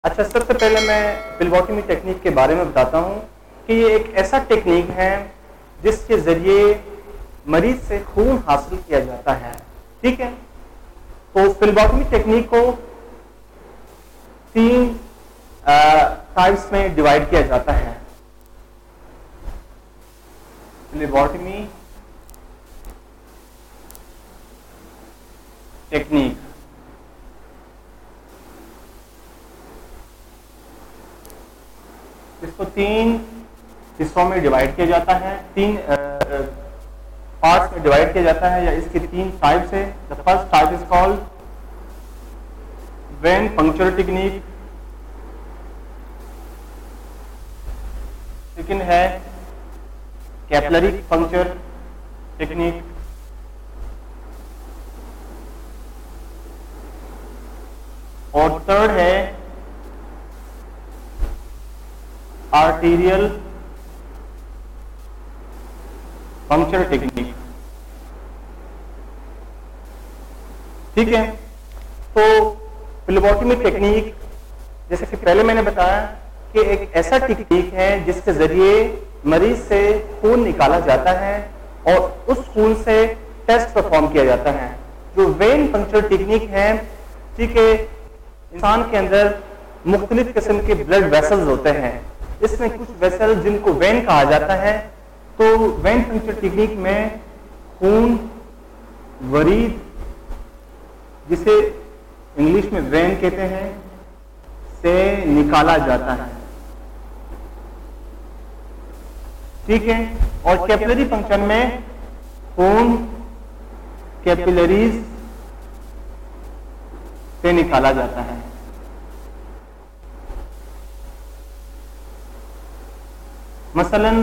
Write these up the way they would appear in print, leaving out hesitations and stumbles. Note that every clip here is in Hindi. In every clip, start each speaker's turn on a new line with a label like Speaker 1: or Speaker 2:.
Speaker 1: अच्छा, सबसे पहले मैं फिलबॉटमी टेक्निक के बारे में बताता हूँ कि ये एक ऐसा टेक्निक है जिसके ज़रिए मरीज से खून हासिल किया जाता है। ठीक है, तो फिलबॉटमी टेक्निक को 3 टाइप्स में डिवाइड किया जाता है। फिलबॉटमी टेक्निक इसको 3 हिस्सों में डिवाइड किया जाता है, 3 पार्ट्स में डिवाइड किया जाता है, या इसकी 3 टाइप्स है। The first type is called when puncture technique, second है कैपिलरी पंक्चर टेक्निक, और थर्ड है आर्टीरियल पंक्चर टेक्निक। ठीक है, तो फिलबॉटमी टेक्निक, जैसे कि पहले मैंने बताया कि एक ऐसा टेक्निक है जिसके जरिए मरीज से खून निकाला जाता है और उस खून से टेस्ट परफॉर्म किया जाता है। जो वेन पंक्चर टेक्निक है, ठीक है, इंसान के अंदर मुख्तलिफ किस्म के ब्लड वेसल्स होते हैं। इसमें कुछ वेसल जिनको वेन कहा जाता है, तो वेन पंक्चर टेक्निक में खून वरीद, जिसे इंग्लिश में वेन कहते हैं, से निकाला जाता है। ठीक है, और कैपिलरी पंक्चर में खून कैपिलरीज से निकाला जाता है। मसलन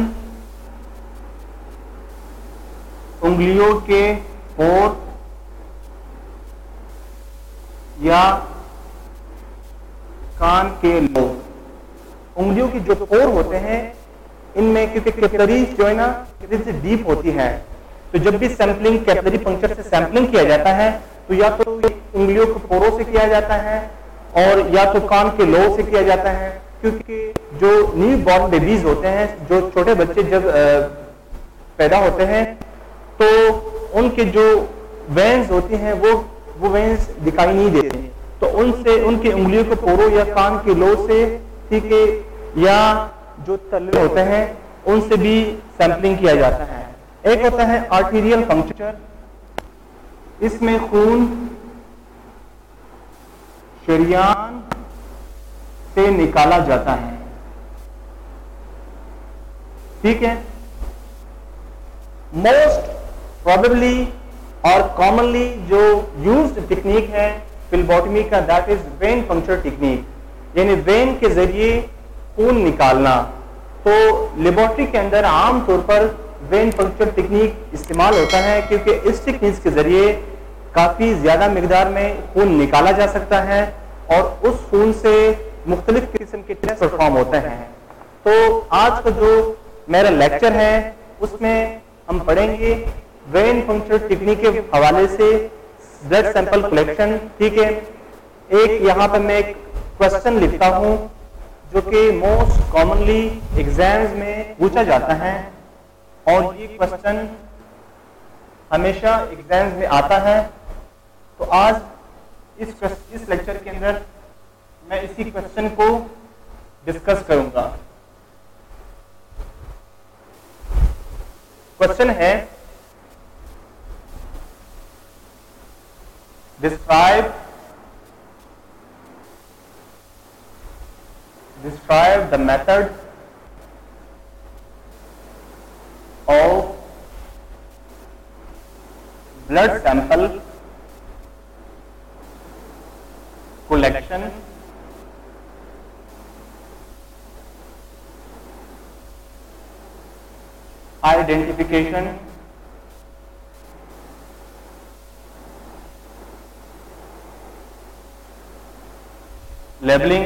Speaker 1: उंगलियों के पोर या कान के लोब, उंगलियों की जो पोर होते हैं इनमें क्योंकि कैपिलरीज जो है ना से डीप होती है, तो जब भी सैंपलिंग कैपिलरी पंक्चर से सैंपलिंग किया जाता है तो या तो उंगलियों के पोरों से किया जाता है और या तो कान के लोब से किया जाता है, क्योंकि जो न्यू बॉर्न बेबीज होते हैं, जो छोटे बच्चे जब पैदा होते हैं तो उनके जो वेन्स होती हैं वो वेन्स दिखाई नहीं देते हैं, तो उनसे उनकी उंगलियों के पोरों या कान के लोब से, ठीक है, या जो तलवे होते हैं उनसे भी सैंपलिंग किया जाता है। एक होता है आर्टीरियल पंक्चर, इसमें खून शरीयान से निकाला जाता है। ठीक है, मोस्ट प्रोबेबली और कॉमनली जो यूज्ड टेक्निक है फिलबॉटमी का, that is when puncture technique, यानी वेन के जरिए खून निकालना। तो लेबोरेटरी के अंदर आमतौर पर वेन पंक्चर टेक्निक इस्तेमाल होता है, क्योंकि इस टेक्निक के जरिए काफी ज्यादा मिकदार में खून निकाला जा सकता है और उस खून से मुख्तलिफ किस्म के टेस्ट परफॉर्म होते हैं। तो आज का जो मेरा लेक्चर है उसमें हम पढ़ेंगे वेन पंक्चर टेक्निक के हवाले से ब्लड सैंपल कलेक्शन। ठीक है, एक यहाँ पर मैं एक क्वेश्चन लिखता हूँ जो कि मोस्ट कॉमनली एग्जाम्स में पूछा जाता है, और ये क्वेश्चन हमेशा एग्जाम्स में आता है। तो आज इस लेक्चर के अंदर मैं इसी क्वेश्चन को डिस्कस करूंगा। क्वेश्चन है, describe the method of blood sample collection identification labeling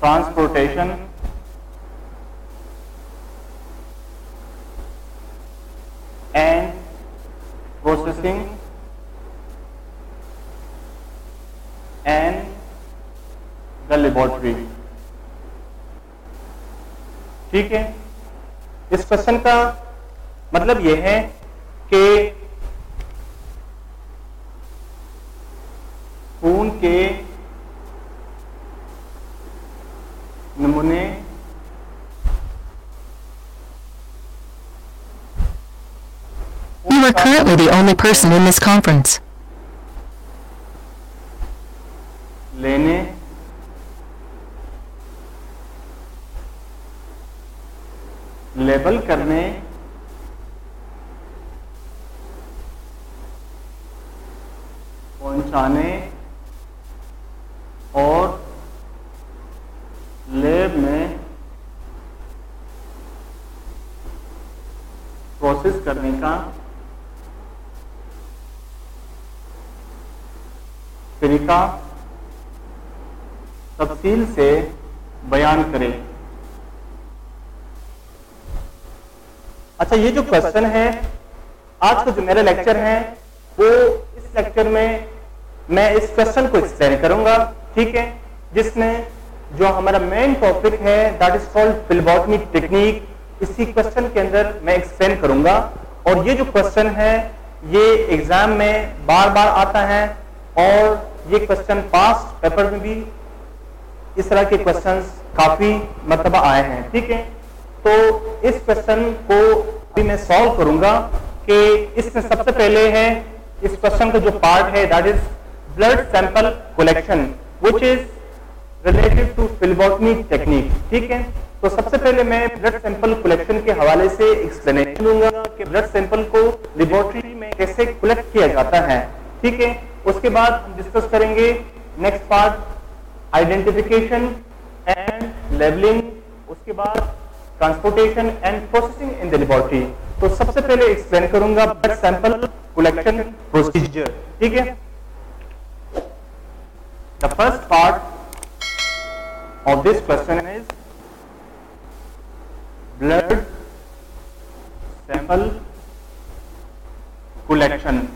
Speaker 1: transportation and processing and the laboratory. ठीक है, इस क्वेश्चन का मतलब यह है कि खून के नमूने
Speaker 2: You are currently the only person in this conference.
Speaker 1: लेने लेबल करने पहुंचाने और लैब में प्रोसेस करने का तरीका तफसील से बयान करें। अच्छा, ये जो क्वेश्चन है, आज का जो मेरा लेक्चर है वो इस लेक्चर में मैं इस क्वेश्चन को एक्सप्लेन करूंगा। ठीक है, जिसमें जो हमारा मेन टॉपिक है दैट इज कॉल्ड फिल्बोटमी टेक्निक, इसी क्वेश्चन के अंदर मैं एक्सप्लेन करूंगा। और ये जो क्वेश्चन है ये एग्जाम में बार बार आता है और ये क्वेश्चन पास्ट पेपर में भी इस तरह के क्वेश्चंस काफी मरतबा आए हैं। ठीक है, तो इस क्वेश्चन को अभी मैं सॉल्व करूंगा कि इसमें सबसे पहले है इस क्वेश्चन का जो पार्ट है that is blood sample collection which is related to phlebotomy technique. ठीक है, तो सबसे पहले मैं ब्लड सैंपल कलेक्शन के हवाले से एक्सप्लेनेशन दूंगा कि ब्लड सैंपल को लेबोरेटरी में कैसे कलेक्ट किया जाता है। ठीक है, उसके बाद हम डिस्कस करेंगे next part identification and labelling, उसके बाद transportation and processing in the laboratory. तो सबसे पहले एक्सप्लेन करूंगा ब्लड सैंपल कलेक्शन प्रोसीजर। ठीक है, the first part of this question is blood sample collection.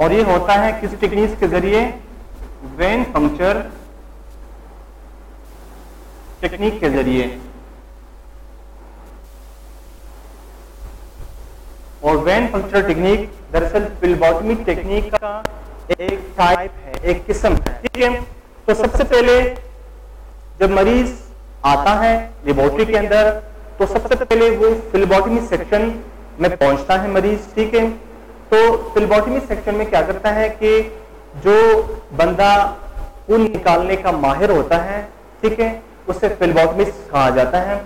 Speaker 1: और ये होता है किस टेक्निक के जरिए? वेन पंक्चर टेक्निक के जरिए। और वेन पंक्चर टेक्निक दरअसल फिल्बोटमी टेक्निक का एक टाइप है, एक किस्म है। ठीक है, तो सबसे पहले जब मरीज आता है लेबोरेटरी के अंदर तो सबसे पहले वो फिल्बोटमी सेक्शन में पहुंचता है मरीज। ठीक है, तो फिल्बोटमी सेक्शन में क्या करता है कि जो बंदा खून निकालने का माहिर होता है, ठीक है, उसे फिल्बोटमिस्ट कहा जाता है।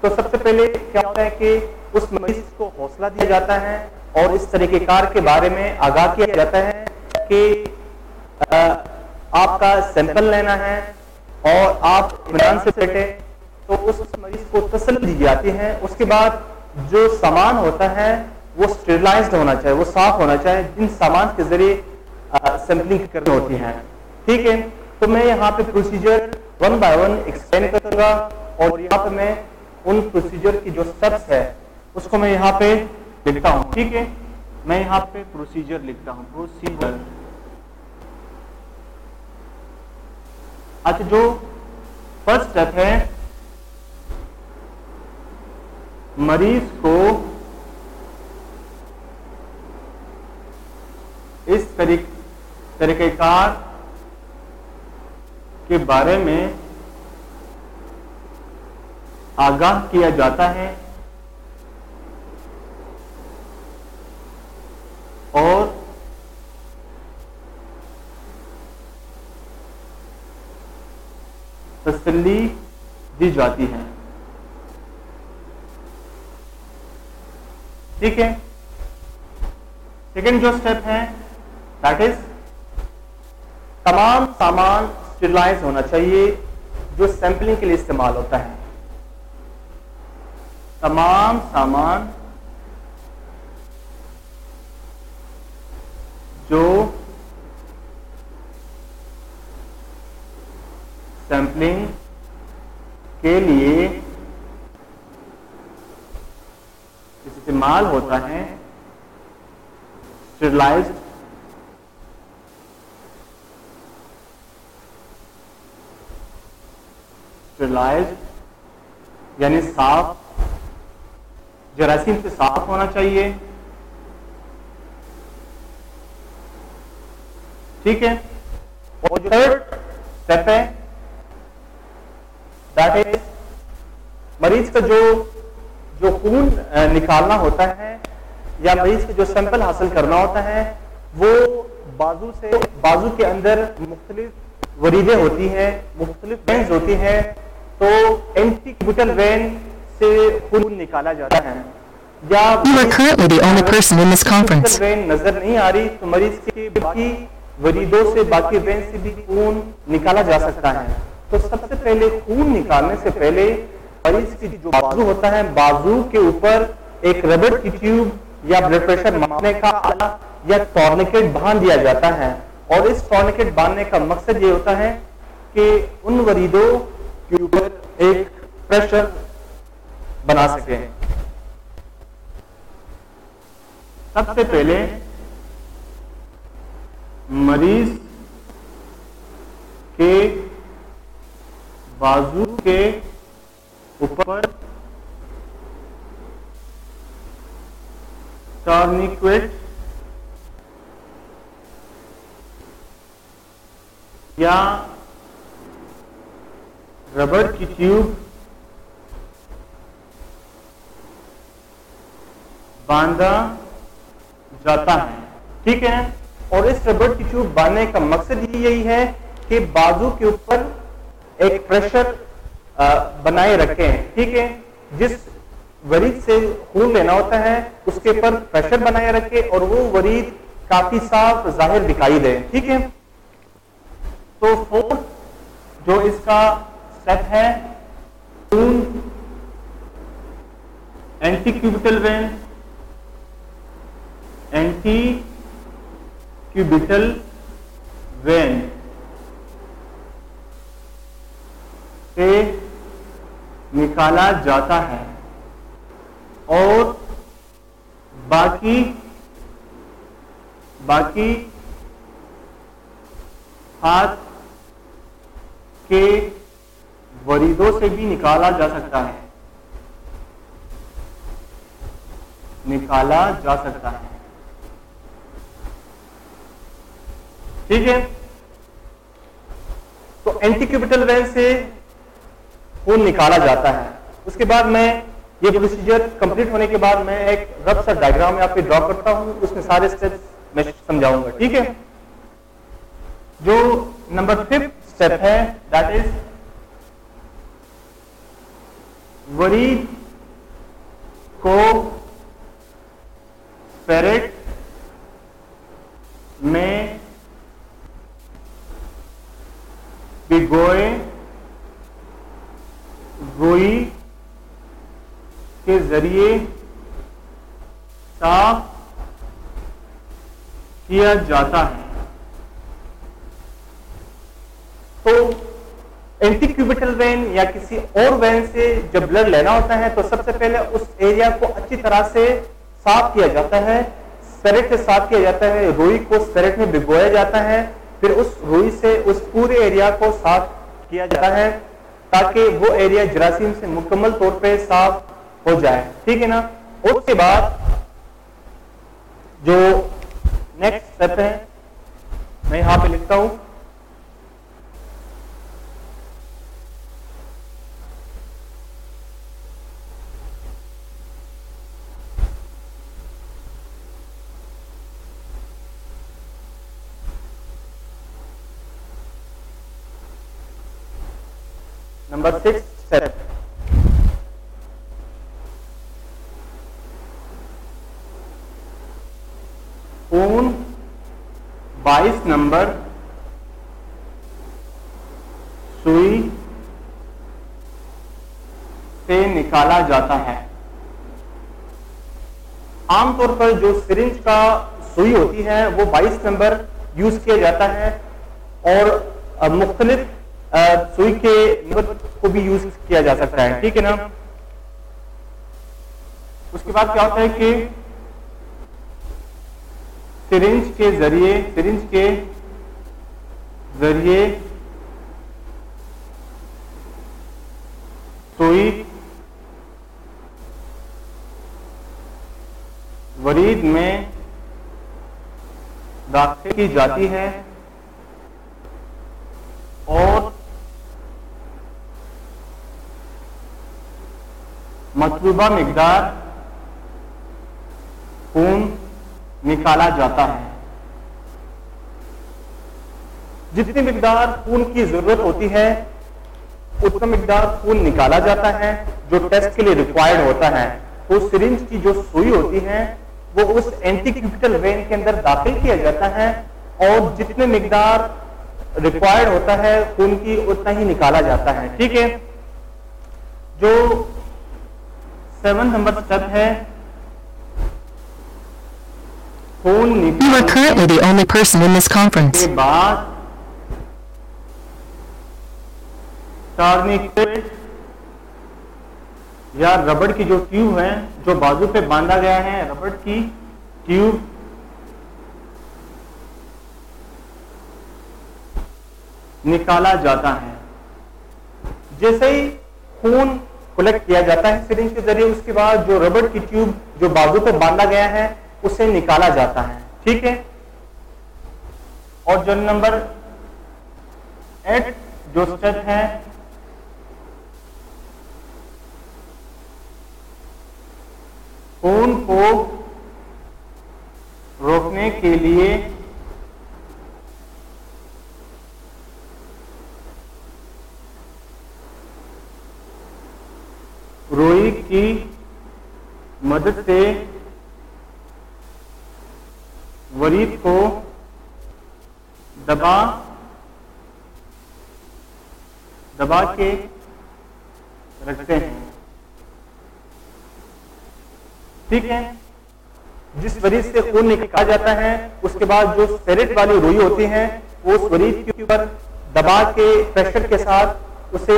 Speaker 1: तो सबसे पहले क्या होता है कि उस मरीज को हौसला दिया जाता है और इस तरीकेकार के बारे में आगाह किया जाता है कि आपका सैंपल लेना है और आप इत्मीनान से बैठे। तो उस मरीज को तसल्ली दी जाती है। उसके बाद जो सामान होता है वो स्टेरिलाइज्ड होना चाहिए, वो साफ होना चाहिए, जिन सामान के जरिए सैंपलिंग करनी होती है। ठीक है, तो मैं यहाँ पे procedure one by one explain करूंगा और यहाँ पे मैं उन प्रोसीजर की जो स्टेप्स है उसको मैं यहाँ पे लिखता हूँ। ठीक है, मैं यहाँ पे प्रोसीजर लिखता हूँ, प्रोसीजर। अच्छा, जो फर्स्ट स्टेप है मरीज को इस तरीकेकार के बारे में आगाह किया जाता है और तसल्ली दी जाती है। ठीक है, सेकेंड जो स्टेप है दैट इज तमाम सामान स्टेरिलाइज होना चाहिए जो सैंपलिंग के लिए इस्तेमाल होता है। तमाम सामान जो सैंपलिंग के लिए इस्तेमाल होता है स्टेरिलाइज्ड यानी साफ, जरासीम से साफ होना चाहिए। ठीक है। और जो थर्ड स्टेप है दैट इज मरीज का जो खून निकालना होता है या मरीज के जो सैंपल हासिल करना होता है वो बाजू के अंदर मुख्तलिफ वरीदें होती हैं, मुख्तलिफ वेन्स होती हैं। तो एंटीक्यूबिटल वेन से खून निकाला जाता है। या
Speaker 2: You are currently the only person in this conference.
Speaker 1: When नजर नहीं आ रही तो मरीज के बाकी वरीदों से, बाकी वेन से भी खून निकाला जा सकता है। तो सबसे पहले खून निकालने से पहले मरीज की जो बाजू होता है, बाजू के ऊपर एक रबर की ट्यूब या ब्लड प्रेशर मापने का आला या टॉर्निकेट बांध दिया जाता है। और इस टॉर्निकेट बांधने का मकसद ये होता है कि उन वरीदों के ऊपर एक प्रेशर बना सके। सबसे पहले मरीज के बाजू के ऊपर टॉर्निकेट या रबर की ट्यूब बांधा जाता है। ठीक है। और इस रबर की ट्यूब बांधने का मकसद ही यही है कि बाजू के ऊपर एक प्रेशर बनाए रखें। ठीक है। जिस वरीद से खून लेना होता है उसके ऊपर प्रेशर बनाए रखे और वो वरीद काफी साफ जाहिर दिखाई दे। ठीक है। तो फोर्थ जो इसका स्टेप है, खून एंटीक्यूबिटल वेन, एंटीक्यूबिटल वेन से निकाला जाता है और बाकी हाथ के वरीदों से भी निकाला जा सकता है, ठीक है। तो एंटीक्यूबिटल वेन से खून निकाला जाता है। उसके बाद मैं ये प्रोसीजर कंप्लीट होने के बाद मैं एक रफ सा डायग्राम यहाँ पे ड्रॉ करता हूं, उसमें सारे स्टेप्स मैं समझाऊंगा। ठीक है। जो नंबर 5 स्टेप है दैट इज वरीद को फेरेट में भिगोए रुई के जरिए साफ किया जाता है। तो एंटीक्यूबिटल वेन या किसी और वेन से जब ब्लड लेना होता है तो सबसे पहले उस एरिया को अच्छी तरह से साफ किया जाता है, स्पिरिट से साफ किया जाता है, रुई को स्पिरिट में भिगोया जाता है, फिर उस रुई से उस पूरे एरिया को साफ किया जाता है ताकि वो एरिया जरासीम से मुकम्मल तौर पे साफ हो जाए। ठीक है ना। और उसके बाद जो नेक्स्ट स्टेप है मैं यहां पे लिखता हूं, नंबर 6 स्टेप खून 22 नंबर सुई से निकाला जाता है। आमतौर पर जो सिरिंज का सुई होती है वो 22 नंबर यूज किया जाता है और मुख्तलिफ सुई के नंबर को भी यूज किया जा सकता है, ठीक है ना। उसके बाद क्या होता है कि सिरिंज के जरिए सुई वरीद में दाखिल की जाती है और मतलूबा मिकदार खून निकाला जाता है। जितनी मिकदार खून की जरूरत होती है उतना मिकदार खून निकाला जाता है जो टेस्ट के लिए रिक्वायर्ड होता है। तो सिरिंज की जो सुई होती है वो उस एंटीक्यूबिटल वेन के अंदर दाखिल किया जाता है और जितने मिकदार रिक्वायर्ड होता है खून की उतना ही निकाला जाता है, ठीक है। जो 7 नंबर स्टेप है, खून
Speaker 2: You are currently the only person in this conference.
Speaker 1: के बाद टॉर्निकेट या रबड़ की जो ट्यूब है जो बाजू पे बांधा गया है, रबड़ की ट्यूब निकाला जाता है। जैसे ही खून कलेक्ट किया जाता है सिरिंज के जरिए, उसके बाद जो रबड़ की ट्यूब जो बाजू पे बांधा गया है उसे निकाला जाता है, ठीक है। और जो नंबर 8 जो स्टेप है, खून को रोकने के लिए रुई की मदद से वरीद को दबा के रखते हैं, ठीक है। जिस वरीद से खून निकाला जाता है उसके बाद जो सेरेट वाली रुई होती है वो उस वरीद के ऊपर दबा के प्रेशर के साथ उसे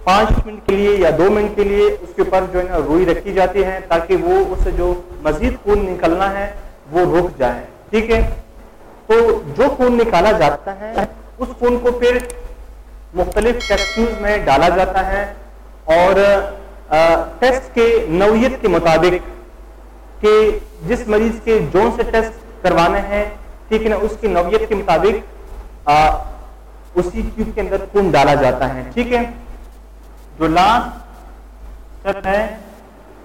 Speaker 1: 5 मिनट के लिए या 2 मिनट के लिए उसके ऊपर जो है ना रुई रखी जाती है ताकि वो उससे जो मजीद खून निकलना है वो रुक जाए, ठीक है। तो जो खून निकाला जाता है उस खून को फिर मुख्तलिफ टेस्ट में डाला जाता है और टेस्ट के नौयत के मुताबिक कि जिस मरीज के जोन से टेस्ट करवाने हैं, ठीक है ना, उसकी नौयत के मुताबिक उसी ट्यूब के अंदर खून डाला जाता है, ठीक है। जो लास्ट स्टेप है,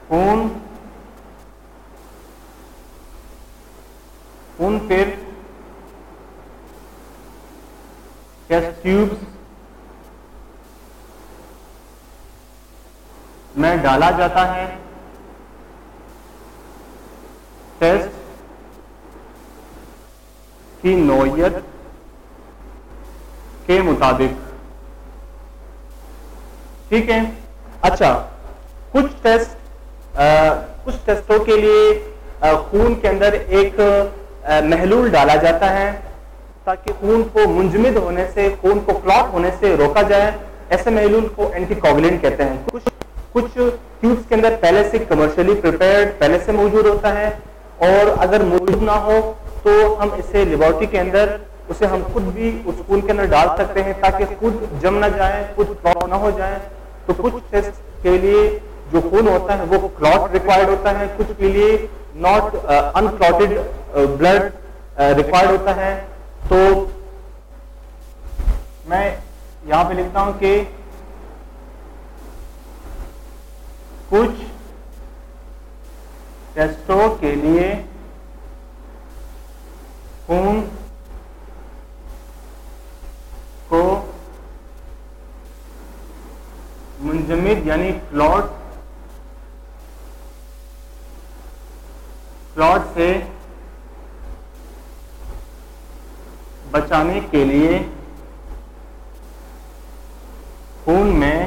Speaker 1: खून फिर टेस्ट ट्यूब्स में डाला जाता है टेस्ट की नौयत के मुताबिक, ठीक है। अच्छा, कुछ टेस्टों के लिए खून के अंदर एक महलूल डाला जाता है ताकि खून को मुंजमद होने से, खून को क्लॉट होने से रोका जाए। ऐसे महलूल को एंटीकोगुलेंट कहते हैं। कुछ ट्यूब्स के अंदर पहले से कमर्शियली प्रिपेयर्ड पहले से मौजूद होता है और अगर मौजूद ना हो तो हम इसे लेबोरेटरी के अंदर उसे हम खुद भी उस खून के अंदर डाल सकते हैं ताकि खुद जम ना जाए, खुद क्लॉट ना हो जाए। तो कुछ टेस्ट के लिए जो खून होता है वो क्लॉट रिक्वायर्ड होता है, कुछ के लिए नॉट अनक्लॉटेड ब्लड रिक्वायर्ड होता है। तो मैं यहां पे लिखता हूं कि कुछ टेस्टों के लिए खून को मुंजमद यानी क्लॉट से बचाने के लिए खून में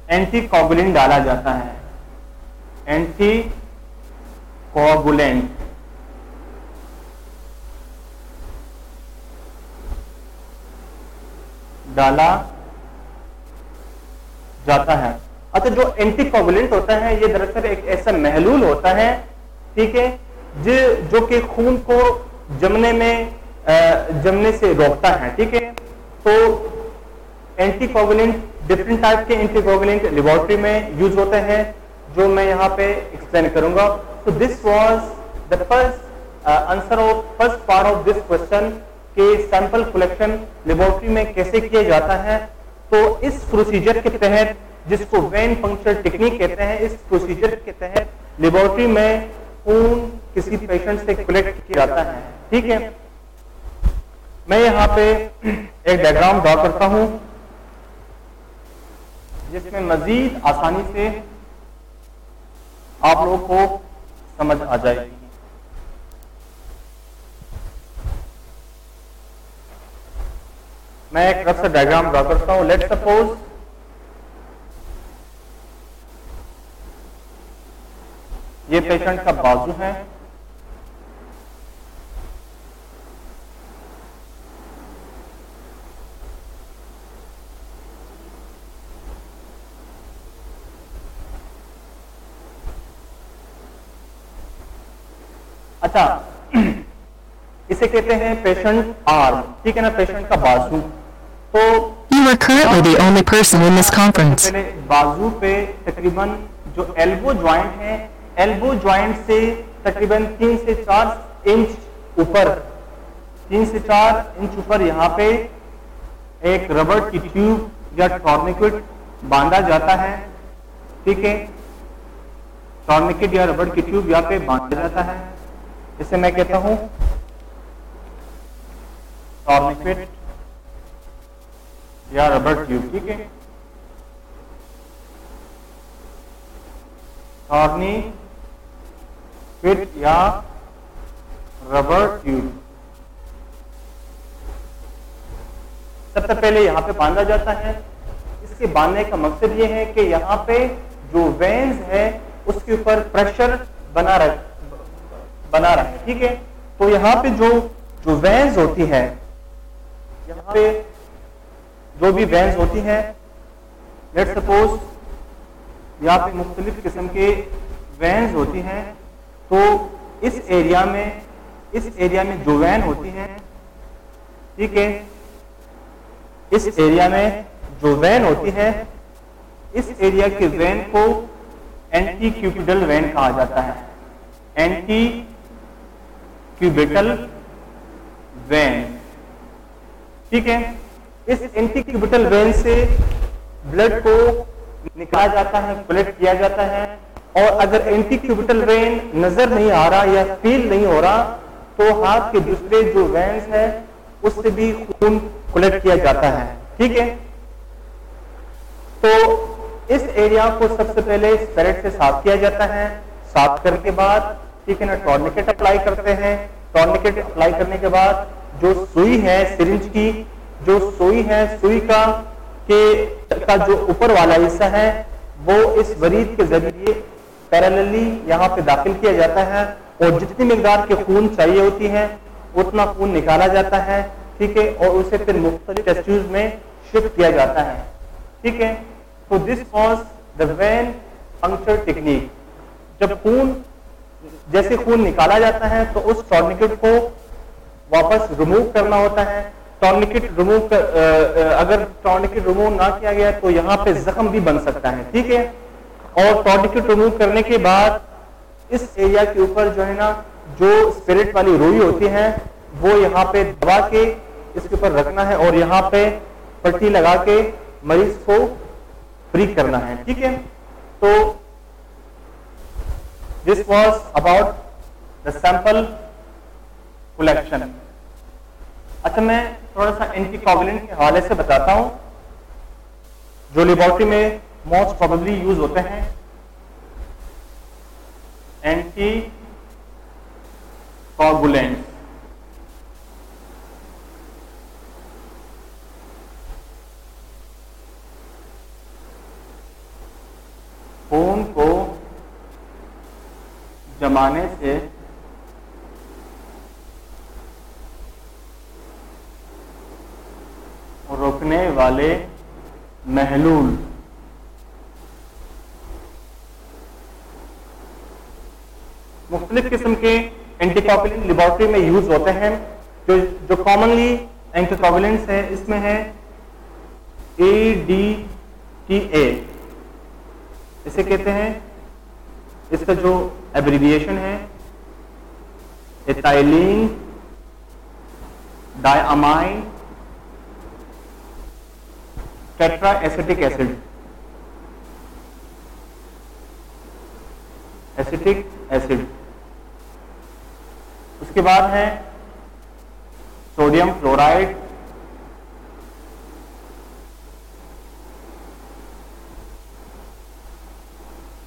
Speaker 1: एंटीकोगुलेंट डाला जाता है। एंटीकोगुलेंट डाला जाता है। अच्छा, जो एंटीकोगुलेंट होता है ये दरअसल एक ऐसा महलूल होता है, ठीक है, जो कि खून को जमने से रोकता है, ठीक है। तो एंटीकोगुलेंट, डिफरेंट टाइप के एंटीकोगुलेंट लेबोरेटरी में यूज होते हैं, जो मैं यहाँ पे एक्सप्लेन करूंगा। तो this was the first answer of first part of this question के सैंपल कलेक्शन लेबोरेटरी में कैसे किया जाता है। तो इस प्रोसीजर के तहत, जिसको वेन पंक्चर टेक्निक कहते हैं, इस प्रोसीजर के तहत लेबोरेटरी में खून किसी पेशेंट से कलेक्ट किया जाता है, ठीक है। मैं यहाँ पे एक डायग्राम ड्रॉ करता हूं जिसमें मजीद आसानी से आप लोगों को समझ आ जाएगी। मैं एक रफ सा डायग्राम ड्रॉ करता हूं। लेट्स सपोज ये पेशेंट का बाजू है, अच्छा इसे कहते हैं पेशेंट आर्म, ठीक है ना, पेशेंट का बाजू। तो
Speaker 2: You are currently the only person in this conference.
Speaker 1: पहले बाजू पे तकरीबन जो एल्बो ज्वाइंट है, एल्बो ज्वाइंट से तकरीबन 3 से 4 इंच ऊपर, 3 से 4 इंच ऊपर यहाँ पे एक रबर की ट्यूब या टॉर्निकेट बांधा जाता है, ठीक है। टॉर्निकेट या रबर की ट्यूब यहाँ पे बांधा जाता है, इसे मैं कहता हूं टॉर्निकेट या रबर ट्यूब, ठीक है। टॉर्निकेट या रबर ट्यूब सबसे पहले यहां पे बांधा जाता है। इसके बांधने का मकसद ये है कि यहां पे जो वेन्स है उसके ऊपर प्रेशर बना रहे, ठीक है। तो यहाँ पे जो वेन्स होती है, यहाँ पे जो भी वेन्स होती है, लेट्स सपोज यहाँ पे मुख्तलिफ किस्म के वेन्स होती हैं। तो इस एरिया में जो वेन होती है, ठीक है, इस एरिया में जो वेन होती है, इस एरिया के वेन को एंटी क्यूबिटल वेन कहा जाता है। एंटी क्यूबिटल वेन, ठीक है। इस एंटी क्यूबिटल वेन से ब्लड को निकाला जाता है, कलेक्ट किया जाता है। और अगर एंटी क्यूबिटल वेन नजर नहीं आ रहा या फील नहीं हो रहा, तो हाथ के दूसरे जो वेन्स है उससे भी खून कलेक्ट किया जाता है, ठीक है। तो इस एरिया को सबसे पहले स्पिरिट से साफ किया जाता है। साफ करने के बाद, ठीक है ना, टॉर्निकेट अप्लाई करते हैं। टॉर्निकेट अप्लाई करने के बाद जो सुई है, सिरिंज की जो सुई है, सुई का जो ऊपर वाला हिस्सा है वो इस वरीद के जरिए पैरेलली यहाँ पे दाखिल किया जाता है और जितनी मिकदार के खून चाहिए होती है उतना खून निकाला जाता है, ठीक है। और उसे फिर मुख्तलिफ टेस्ट ट्यूब्स में शिफ्ट किया जाता है, ठीक है। तो this was the when puncture technique. जब जैसे खून निकाला जाता है तो उस टॉर्निकेट को वापस रिमूव करना होता है। टॉर्निकेट रिमूव अगर टॉर्निकेट रिमूव ना किया गया तो यहाँ पे जख्म भी बन सकता है, ठीक है। और टॉर्निकेट रिमूव करने के बाद इस एरिया के ऊपर जो है ना, जो स्पिरिट वाली रुई होती है वो यहाँ पे दबा के इसके ऊपर रखना है और यहाँ पे पट्टी लगा के मरीज को फ्री करना है, ठीक है। तो this was about the sample collection. अच्छा, मैं थोड़ा सा एंटीकोगुलेंट के हवाले से बताता हूं जो लेबोरेटरी में मोस्ट प्रोबेबली यूज होते हैं। एंटीकोगुलेंट, खून को जमाने से रोकने वाले महलूल। मुख्तलिफ किस्म के एंटीकोगुलेंट लेबोरेटरी में यूज होते हैं। जो कॉमनली एंटीकोगुलेंट्स है इसमें है ADTA, इसे कहते हैं, इसका जो एब्रिविएशन है ethylene diamine tetra acetic acid, acetic acid. उसके बाद है सोडियम क्लोराइड,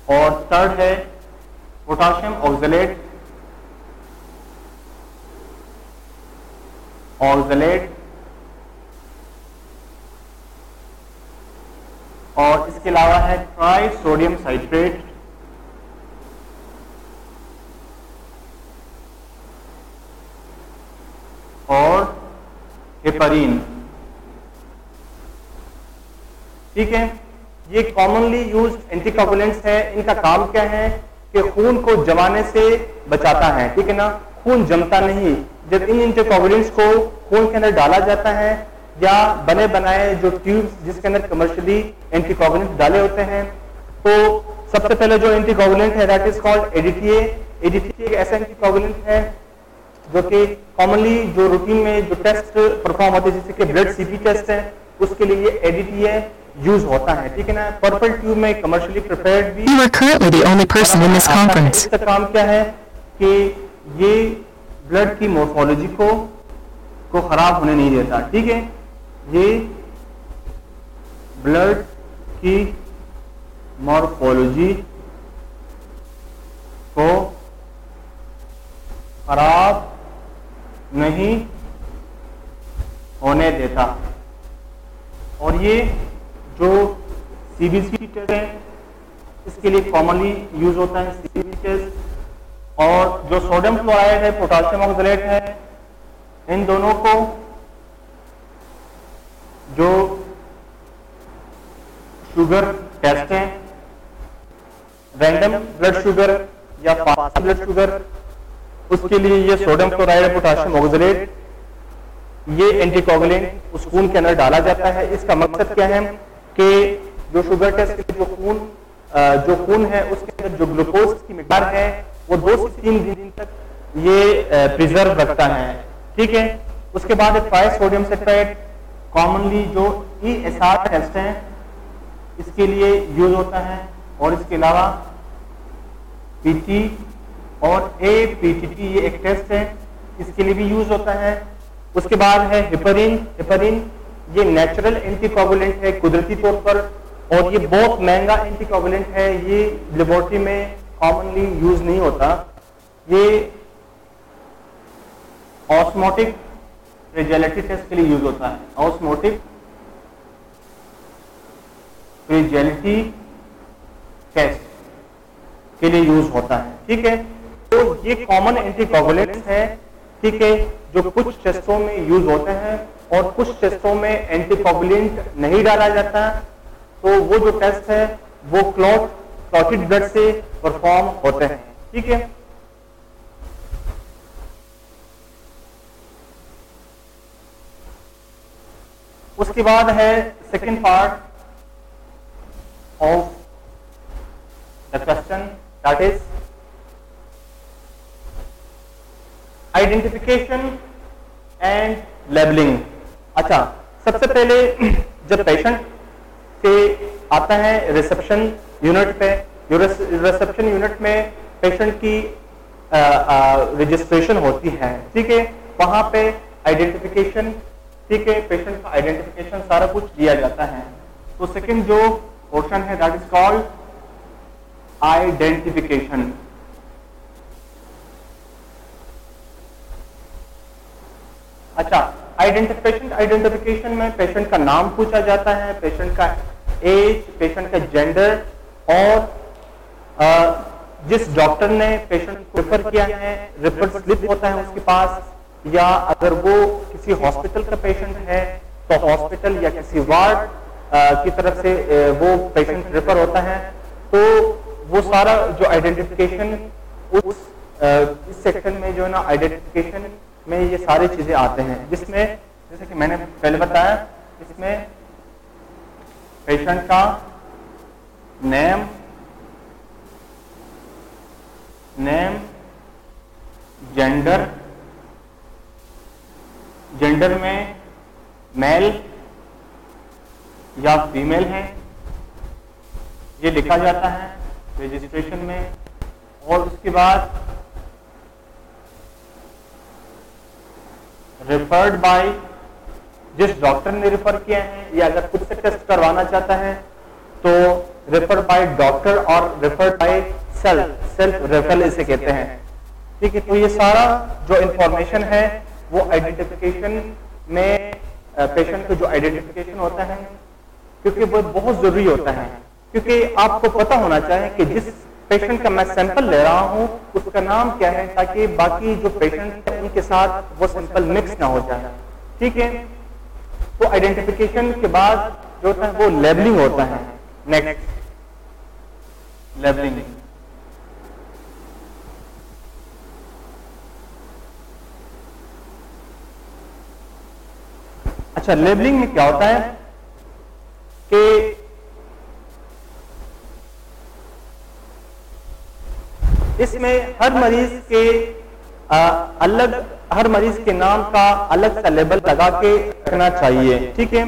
Speaker 1: और थर्ड है पोटाशियम ऑक्सलेट, और इसके अलावा है ट्राई सोडियम साइट्रेट, और हेपरीन। ठीक है, ये कॉमनली यूज्ड एंटीकोगुलेंट्स है। इनका काम क्या है कि खून को जमाने से बचाता है। ठीक है ना, खून जमता नहीं। जब इन एंटीकोगुलेंट्स को खून के अंदर डाला जाता है या बने बनाए जो ट्यूब्स जिसके अंदर कमर्शियली एंटीकोगुलेंट्स डाले होते हैं, तो सबसे पहले जो एंटीकोगुलेंट है that is called ADTA। ADTA एक ऐसा एंटीकोगुलेंट है जो कि कॉमनली जो रूटीन में जो टेस्ट परफॉर्म होते हैं, जैसे कि ब्लड CP टेस्ट है, उसके लिए ADTA यूज होता है। ठीक है ना, पर्पल ट्यूब में कमर्शियली प्रिपेयर्ड भी।
Speaker 2: You are currently the only person in this conference.
Speaker 1: इसका काम क्या है कि ये ब्लड की मोर्फोलॉजी को खराब होने नहीं देता। ठीक है, ये ब्लड की मोर्फोलॉजी को खराब नहीं होने देता। और ये जो CBC टेस्ट है इसके लिए कॉमनली यूज होता है CBC टेस्ट। और जो सोडियम क्लोराइड है, पोटाशियम ऑक्सलेट है, इन दोनों को जो शुगर टेस्ट है, रैंडम ब्लड शुगर या फास्ट ब्लड शुगर, उसके लिए ये सोडियम क्लोराइड, पोटाशियम ऑक्सलेट, ये एंटीकोगुलेंट उस खून के अंदर डाला जाता है। इसका मकसद क्या है कि जो शुगर टेस्ट के जो खून है उसके अंदर जो ग्लूकोज की मिकदार है वो 2 से 3 दिन तक ये प्रिजर्व रखता है। ठीक है, उसके बाद ट्राई सोडियम साइट्रेट कॉमनली जो ESR टेस्ट है इसके लिए यूज होता है। और इसके अलावा PT और APTT ये एक टेस्ट है, इसके लिए भी यूज होता है। उसके बाद है हेपरीन ये नेचुरल एंटीकोगुलेंट है कुदरती तौर पर, और ये बहुत महंगा एंटीकोगुलेंट है। ये लेबोरेटरी में कॉमनली यूज नहीं होता। ये ऑस्मोटिक फ्रेजिलिटी टेस्ट के लिए यूज होता है। ऑस्मोटिक फ्रेजिलिटी टेस्ट के लिए यूज होता है। ठीक है, तो ये कॉमन एंटीकोगुलेंट्स है। ठीक है, जो कुछ टेस्टों में यूज होते हैं और कुछ टेस्टों में एंटीकोगुलेंट नहीं डाला जाता, तो वो जो टेस्ट है वो क्लॉटेड ब्लड से परफॉर्म होते हैं। ठीक है, उसके बाद है second part of the question, that is identification and labelling. अच्छा, सबसे पहले जब पेशेंट के आता है रिसेप्शन यूनिट पे, रिसेप्शन यूनिट में पेशेंट की रजिस्ट्रेशन होती है। ठीक है, वहां पे आइडेंटिफिकेशन, ठीक है, पेशेंट का आइडेंटिफिकेशन सारा कुछ दिया जाता है। तो सेकंड जो पोर्शन है दैट इज कॉल्ड आइडेंटिफिकेशन। अच्छा, आइडेंटिफिकेशन में पेशेंट का नाम पूछा जाता है, पेशेंट का एज, पेशेंट का जेंडर, और जिस डॉक्टर ने पेशेंट को रेफर किया है रेफर स्लिप होता है उसके पास, या अगर वो किसी हॉस्पिटल का पेशेंट है तो हॉस्पिटल या किसी वार्ड की तरफ से वो पेशेंट रेफर होता है, तो वो सारा जो आइडेंटिफिकेशन उस इस सेक्शन में जो है ना आइडेंटिफिकेशन में ये सारी चीजें आते हैं, जिसमें जैसे कि मैंने पहले बताया, इसमें पेशेंट का नेम, जेंडर, जेंडर में मेल या फीमेल है, ये लिखा जाता है रजिस्ट्रेशन में। और उसके बाद रेफर्ड बाय, जिस डॉक्टर ने रेफर किया है, या अगर खुद से टेस्ट करवाना चाहता है तो रेफर्ड बाय डॉक्टर और रेफर्ड बाय सेल्फ रेफरल इसे कहते हैं। ठीक है, तो ये सारा जो इंफॉर्मेशन है वो आइडेंटिफिकेशन में पेशेंट का जो आइडेंटिफिकेशन होता है, क्योंकि वो बहुत जरूरी होता है, क्योंकि आपको पता होना चाहिए कि जिस पेशेंट का मैं सैंपल ले रहा हूं उसका नाम क्या है, ताकि बाकी जो पेशेंट है उनके साथ वो सैंपल मिक्स ना हो जाए। ठीक है, तो आइडेंटिफिकेशन के बाद जो होता है वो लेबलिंग होता है। Next, labelling. अच्छा, लेबलिंग में क्या होता है कि इसमें हर मरीज के हर मरीज के नाम का अलग सा लेबल लगा के रखना चाहिए। ठीक है,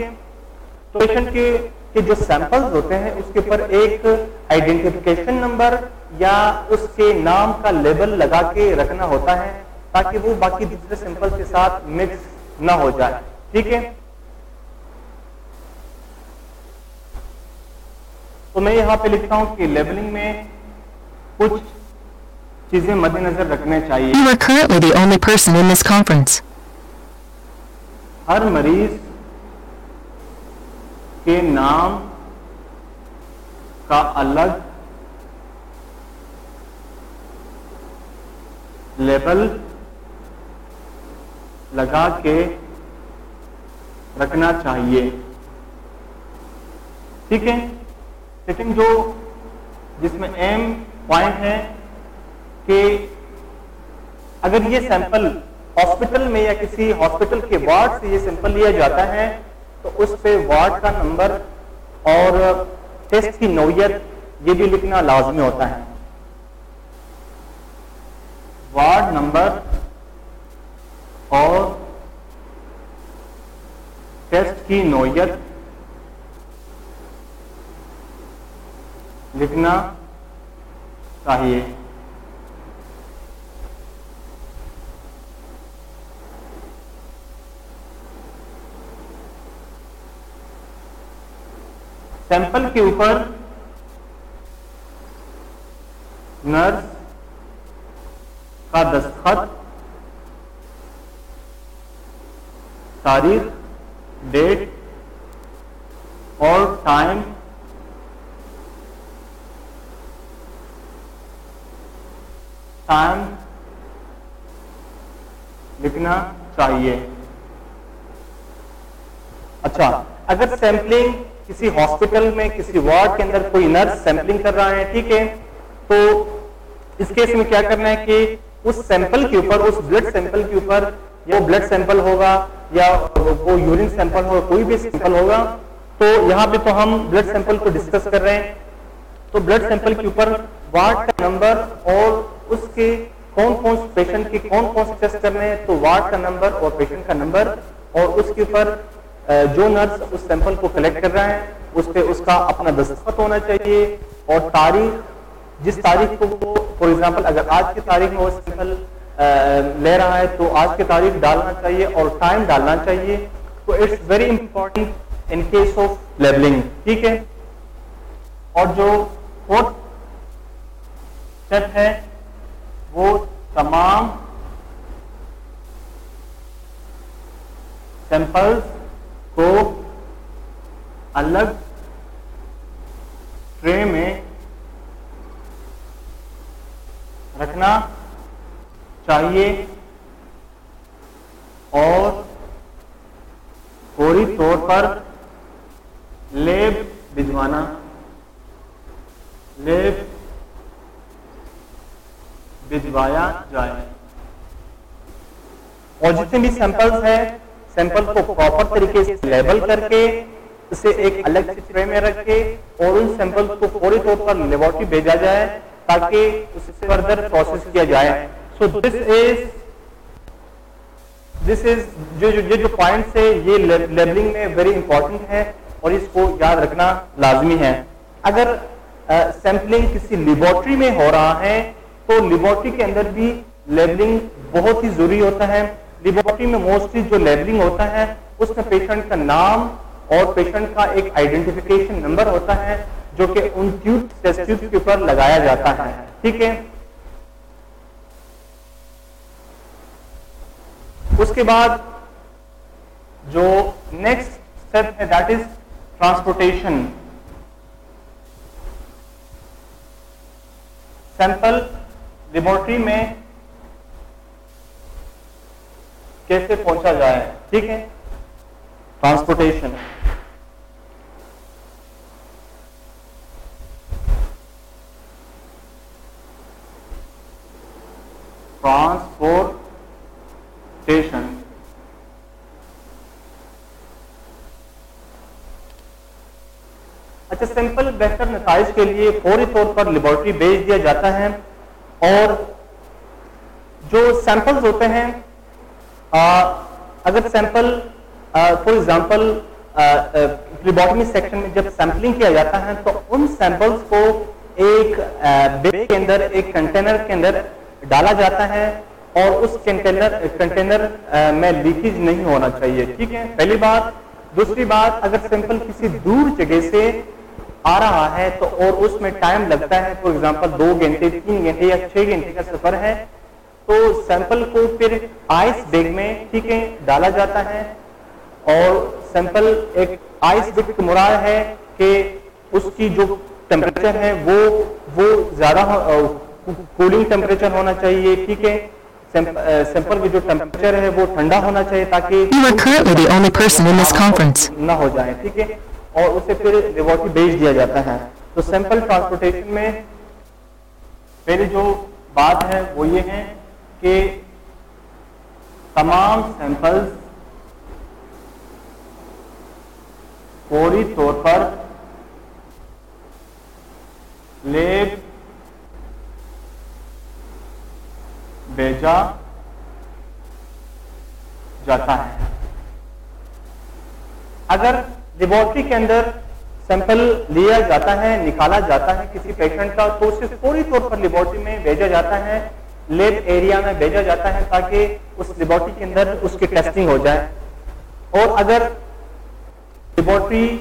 Speaker 1: तो पेशेंट के जो सैंपल्स होते हैं उसके ऊपर एक आइडेंटिफिकेशन नंबर या उसके नाम का लेबल लगा के रखना होता है, ताकि वो बाकी दूसरे सैंपल के साथ मिक्स ना हो जाए। ठीक है, तो मैं यहां पे लिखता हूं कि लेबलिंग में कुछ चीजें मद्देनजर रखने चाहिए।
Speaker 2: You are currently the only person in this conference.
Speaker 1: हर मरीज के नाम का अलग लेबल लगा के रखना चाहिए। ठीक है, सेकंड जो जिसमें एम पॉइंट है कि अगर ये सैंपल हॉस्पिटल में या किसी हॉस्पिटल के वार्ड से ये सैंपल लिया जाता है तो उस पे वार्ड का नंबर और टेस्ट की नौयत ये भी लिखना लाजमी होता है। वार्ड नंबर और टेस्ट की नौयत लिखना चाहिए। सैंपल के ऊपर नर्स का दस्तखत, तारीख, डेट और टाइम लिखना चाहिए। अच्छा, अगर सैंपलिंग किसी हॉस्पिटल में किसी वार्ड के अंदर कोई नर्स सैंपलिंग कर रहा है, ठीक है, तो इस केस में क्या करना है कि उस सैंपल के ऊपर, उस ब्लड सैंपल के ऊपर, वो ब्लड सैंपल होगा या वो यूरिन सैंपल होगा, कोई भी सैंपल होगा, तो यहाँ पे तो हम ब्लड सैंपल को डिस्कस कर रहे हैं, तो ब्लड सैंपल के ऊपर वार्ड का नंबर और उसके कौन कौन पेशेंट के कौन कौन से टेस्ट करने हैं, तो वार्ड का नंबर और पेशेंट का नंबर, और उसके ऊपर जो नर्स उस सैंपल को कलेक्ट कर रहा है उस पे उसका अपना दस्तखत होना चाहिए, और तारीख, जिस तारीख को वो, फॉर एग्जांपल अगर आज की तारीख में वो सैंपल ले रहा है तो आज की तारीख डालना चाहिए और टाइम डालना चाहिए। तो it's very important in case of labelling. ठीक है, और जो फोर्थ स्टेप है वो तमाम सैंपल्स को अलग ट्रे में रखना चाहिए और फौरी तौर पर लैब भिजवाना, लैब भिजवाया जाए। और जितने भी सैंपल्स हैं, सैंपल को प्रॉपर तरीके से लेबल करके उसे एक अलग से ट्रे में रख के और उन सैंपल्स को फौरी तौर पर लेबोरेटरी भेजा जाए ताकि उसे फर्दर प्रोसेस किया जाए। सो दिस इज जो पॉइंट्स है ये लेबलिंग में वेरी इंपॉर्टेंट है और इसको याद रखना लाजमी है। अगर सैंपलिंग किसी लेबोरेटरी में हो रहा है तो लेबोरेटरी के अंदर भी लेबलिंग बहुत ही जरूरी होता है। लेबोरेटरी में मोस्टली जो लेबलिंग होता है उसमें पेशेंट का नाम और पेशेंट का एक आइडेंटिफिकेशन नंबर होता है जो कि उन टेस्ट ट्यूब के ऊपर लगाया जाता है। ठीक है, उसके बाद जो नेक्स्ट स्टेप है that is transportation. Sample laboratory में कैसे पहुंचा जाए। ठीक है, ट्रांसपोर्टेशन। ट्रांसपोर्टेशन अच्छा, सैंपल बेहतर नताइज के लिए फौरी तौर पर लेबोरेटरी भेज दिया जाता है और जो सैंपल्स होते हैं अगर सैंपल फॉर एग्जांपल फ्लीबॉटमी सेक्शन में जब सैंपलिंग किया जाता है तो उन सैंपल्स को एक बैग के अंदर, एक कंटेनर के अंदर डाला जाता है और उस कंटेनर में लीकेज नहीं होना चाहिए। ठीक है, पहली बात। दूसरी बात, अगर सैंपल किसी दूर जगह से आ रहा है तो और उसमें टाइम लगता है, फॉर एग्जांपल 2 घंटे, 3 घंटे या 6 घंटे का सफर है, तो सैंपल को फिर आइस बैग में, ठीक है, डाला जाता है और सैंपल एक आइस बैग का मुराद है कि उसकी जो टेम्परेचर है वो ज्यादा कूलिंग टेम्परेचर होना चाहिए। ठीक है, सैंपल की जो टेम्परेचर है वो ठंडा होना चाहिए ताकि
Speaker 2: You are currently the only person in this conference.
Speaker 1: ना हो जाए। ठीक है, और उसे फिर लेबोरेटरी भेज दिया जाता है। तो सैंपल ट्रांसपोर्टेशन में पहली जो बात है वो ये है कि तमाम सैंपल्स फौरी तौर पर लैब भेजा जाता है। अगर लेबोरेटरी के अंदर सैंपल लिया जाता है, निकाला जाता है किसी पेशेंट का, तो उसे फौरी तौर पर लेबोरेटरी में भेजा जाता है, लैब एरिया में भेजा जाता है ताकि उस लेबोरेटरी के अंदर उसकी टेस्टिंग हो जाए। और अगर लेबोरेटरी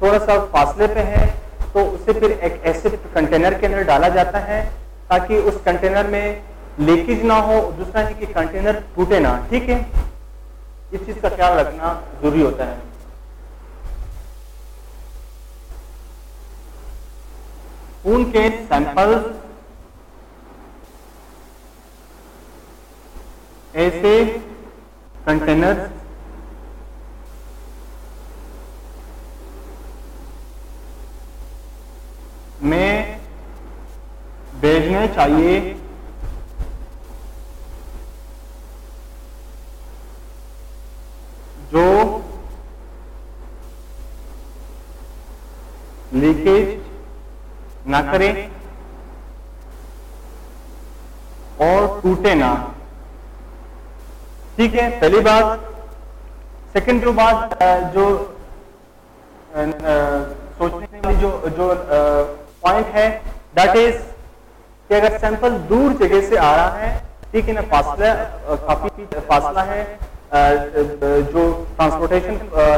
Speaker 1: थोड़ा सा फासले पे है तो उसे फिर एक ऐसे कंटेनर के अंदर डाला जाता है ताकि उस कंटेनर में लीकेज ना हो, दूसरा है कि कंटेनर टूटे ना। ठीक है, इस चीज का ख्याल रखना जरूरी होता है। उनके सैंपल्स ऐसे कंटेनर में भेजने चाहिए जो लीकेज ना करे और टूटे ना। ठीक है, पहली बात। सेकंड जो बात जो सोचने वाली जो पॉइंट है दैट इज कि अगर सैंपल दूर जगह से आ रहा है, ठीक है ना, फासला काफी फासला है जो ट्रांसपोर्टेशन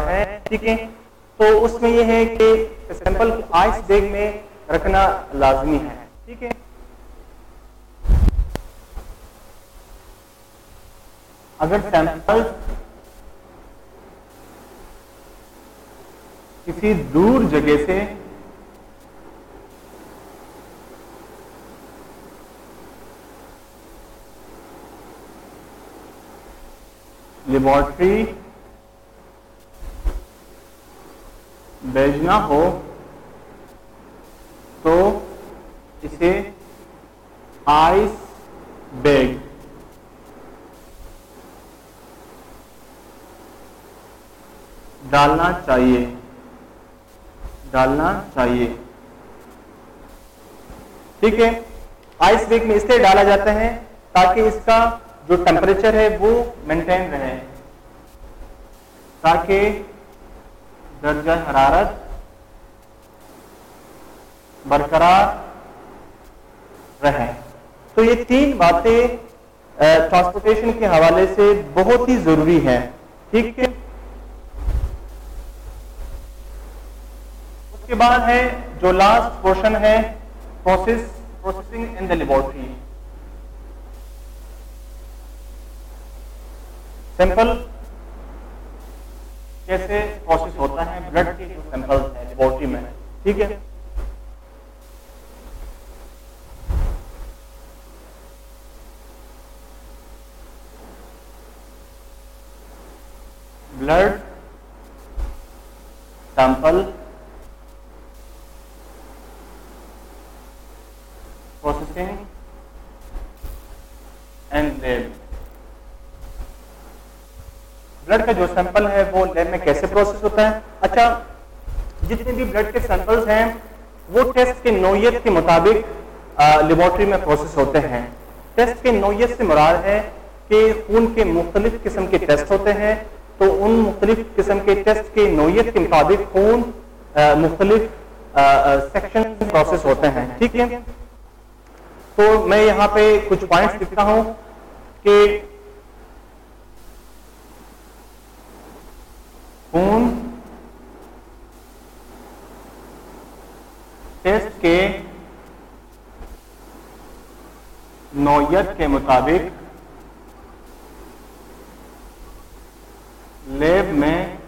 Speaker 1: है, ठीक है, तो उसमें यह है कि सैंपल को आइस बैग में रखना लाजमी है। ठीक है, अगर सैंपल किसी दूर जगह से लेबोरेटरी भेजना हो तो इसे आइस बैग डालना चाहिए। ठीक है, आइस बैग में इसलिए डाला जाता है ताकि इसका जो टेम्परेचर है वो मेंटेन रहे, ताकि दर्जा हरारत बरकरार रहे। तो ये तीन बातें ट्रांसपोर्टेशन के हवाले से बहुत ही जरूरी है। ठीक है, उसके बाद है जो लास्ट पोर्शन है processing in the laboratory. Sample कैसे प्रोसेस होता है, ब्लड के जो सैंपल्स है लेबोरेटरी में। ठीक है, blood sample processing and lab. Blood का जो सैंपल है वो लैब में कैसे प्रोसेस होता है। अच्छा, जितने भी ब्लड के सैंपल्स हैं वो टेस्ट के नौयत के मुताबिक लेबोरेटरी में प्रोसेस होते हैं। टेस्ट के नौयत से मुराद है कि खून के मुख्तलिफ किस्म के टेस्ट होते हैं, तो उन मुख्तलिफ किस्म के टेस्ट के नौयत के मुताबिक खून मुख्तलिफ सेक्शन प्रोसेस होते हैं। ठीक है, तो मैं यहां पे कुछ पॉइंट्स लिखता हूं कि खून टेस्ट के नौयत के मुताबिक लैब में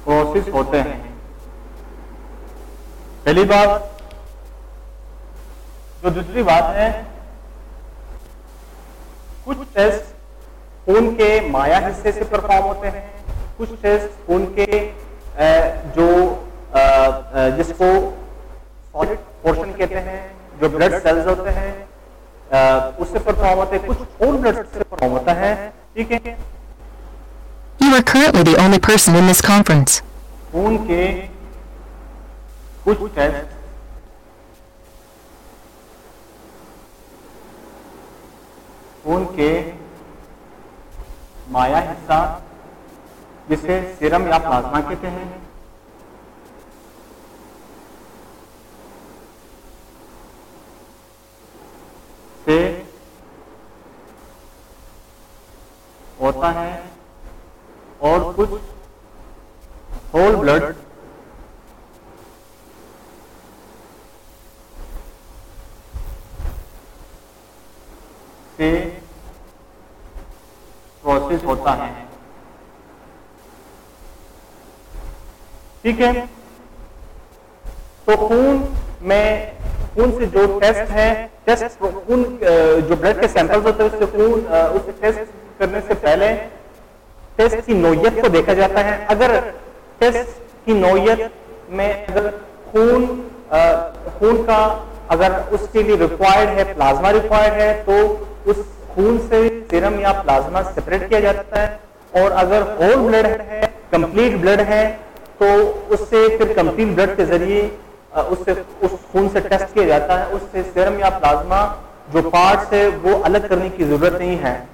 Speaker 1: प्रोसेस होते हैं। पहली बात। जो दूसरी बात है, कुछ टेस्ट खून के माया हिस्से से परफॉर्म होते हैं, कुछ टेस्ट खून के जो जिसको सॉलिड पोर्शन कहते हैं, जो ब्लड सेल्स होते हैं उससे परफॉर्म होते हैं, कुछ होल ब्लड से परफॉर्म होता है। ठीक है,
Speaker 2: You are currently the only person in this conference.
Speaker 1: खून के कुछ टेस्ट खून के माया हिस्सा जिसे सीरम या प्लाज्मा कहते हैं, से होता है और कुछ होल ब्लड से प्रोसेस होता है। ठीक है, तो खून से जो टेस्ट है, टेस्ट खून जो ब्लड के सैंपल्स होते हैं उससे खून उसे टेस्ट करने से पहले टेस्ट की नौयत को देखा जाता है। अगर टेस्ट की नौयत में अगर खून का अगर उसके लिए रिक्वायर्ड है, प्लाज्मा रिक्वायर्ड है, तो उस खून से सीरम या प्लाज्मा सेपरेट किया जाता है। और अगर होल ब्लड है, कंप्लीट ब्लड है, तो उससे फिर कंप्लीट ब्लड के जरिए उससे उस खून से टेस्ट किया जाता है। उससे सीरम या प्लाज्मा जो पार्ट्स है वो अलग करने की जरूरत नहीं है।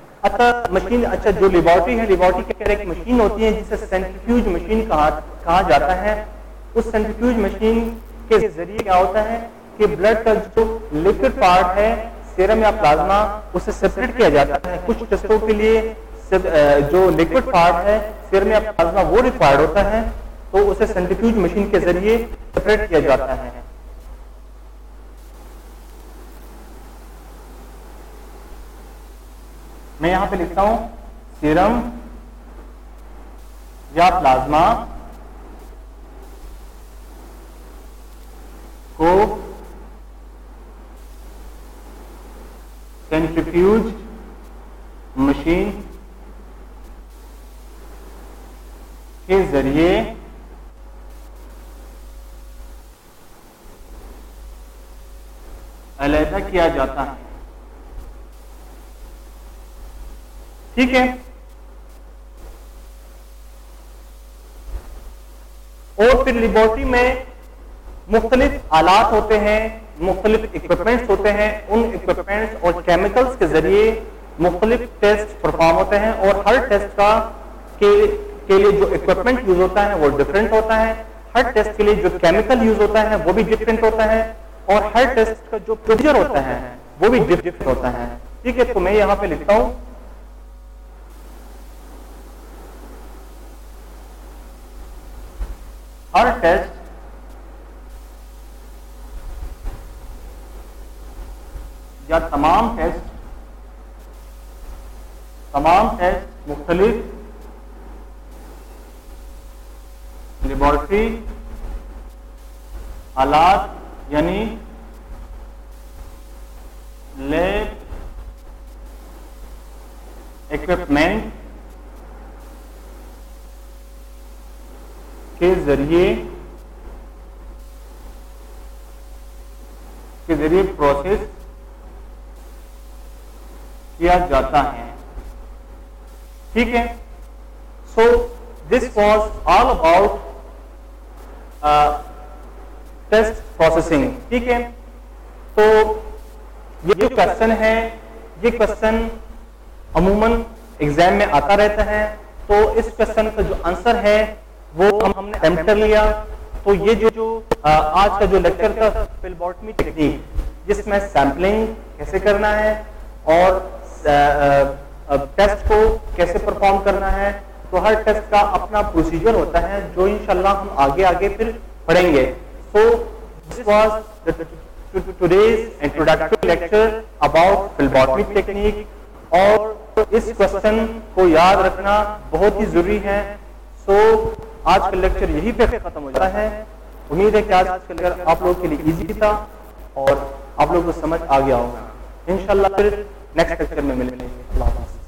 Speaker 1: मशीन, अच्छा, जो लेबोरेटरी है, लेबोरेटरी के अंदर एक मशीन होती है जिसे सेंट्रीफ्यूज मशीन कहा जाता है। उस सेंट्रीफ्यूज मशीन के जरिए क्या होता है कि ब्लड का जो लिक्विड पार्ट है, सीरम या प्लाज्मा, उसे सेपरेट किया जाता है। कुछ टेस्टों के लिए जो लिक्विड पार्ट है, सीरम या प्लाज्मा, वो रिक्वायर्ड होता है, तो उसे सेंट्रीफ्यूज मशीन के जरिए सेपरेट किया जाता है। मैं यहां पे लिखता हूं सीरम या प्लाज्मा को सेंट्रीफ्यूज मशीन के जरिए अलहदा किया जाता है। ठीक है, और फिर लेबोरेटरी में मुख्तलिफ आलात होते हैं, मुख्तलिफ इक्विपमेंट्स होते हैं। उन इक्विपमेंट्स और केमिकल्स के जरिए मुख्तलिफ टेस्ट परफॉर्म होते हैं, और हर टेस्ट के लिए जो इक्विपमेंट यूज होता है वो डिफरेंट होता है। हर टेस्ट के लिए जो केमिकल यूज होता है वो भी डिफरेंट होता है, और हर टेस्ट का जो प्रोसीजर होता है वो भी डिफरेंट होता है। ठीक है, तो मैं यहां पे लिखता हूं हर टेस्ट या तमाम टेस्ट मुख्तलिफ लेबोरेटरी हालात यानी लैब इक्विपमेंट के जरिए प्रोसेस किया जाता है। ठीक है, so this was all about test processing. ठीक है, तो ये जो क्वेश्चन है, ये क्वेश्चन अमूमन एग्जाम में आता रहता है। तो इस क्वेश्चन का जो आंसर है वो हमने अटेम्प्ट कर लिया। तो ये जो आज का जो लेक्चर था फिलबॉटमी टेक्निक, जिसमें सैंपलिंग कैसे करना है और टेस्ट को कैसे परफॉर्म करना है, तो हर टेस्ट का अपना प्रोसीजर होता है जो इंशाल्लाह हम आगे फिर पढ़ेंगे। So this was today's introductory lecture about phlebotomy technique, और इस क्वेश्चन को याद रखना बहुत ही जरूरी है। सो आज का लेक्चर यही पे खत्म हो जाता है। उम्मीद है कि आज का लेक्चर आप लोगों के लिए इजी था और आप लोगों को समझ आ गया होगा। इंशाल्लाह फिर नेक्स्ट लेक्चर में मिलेंगे। अल्लाह हाफ़िज़।